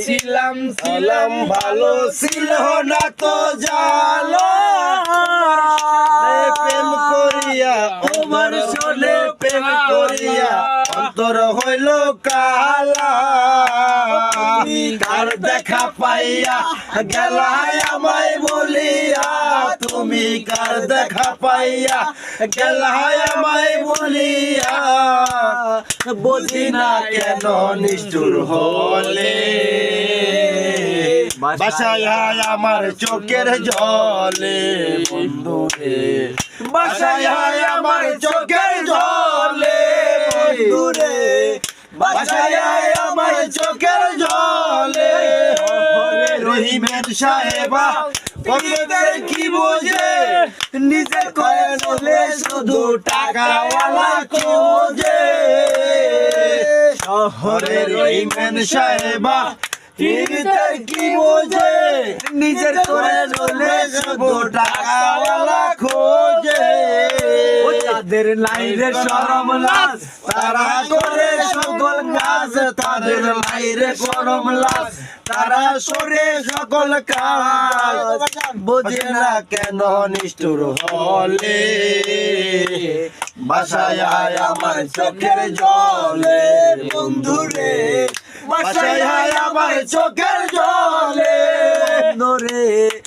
ছিলাম ছিলাম ভালো ছিল না তো জালো প্রেম করিয়া ওমর শোনে প্রেম করিয়া অন্তর হইল কালা কার দেখা পাইয়া গেলাই আমায় বলিয়া তুমি কার দেখা পাইয়া গেলাই আমায় বলিয়া বুঝি না কেন নিষ্ঠুর হলে বাসায় আমার চোখের জলে বন্ধুরে বাসায় আমার চোখের জলে বন্ধুরে বাসায় আমার চোখের জলে রহিমের সাহেবা পকেটের কি বোঝে নিজে করে চলে শুধু টাকাওয়ালা কি বোঝে শহরের রহিমের সাহেবা নিজের কি বোঝে নিজের করে চলে শুধু টাকাওয়ালা খোঁজে তাদের লাইরে শরম লাজ তারা করে সকল কাজ তাদের লাইরে শরম লাজ তারা সরে সকল কাজ বোঝে না কেন নিষ্ঠুর হলে বাসায় আমার চোখের জলে বন্ধুরে বাসায় আমার চোখের জলে বন্ধুরে।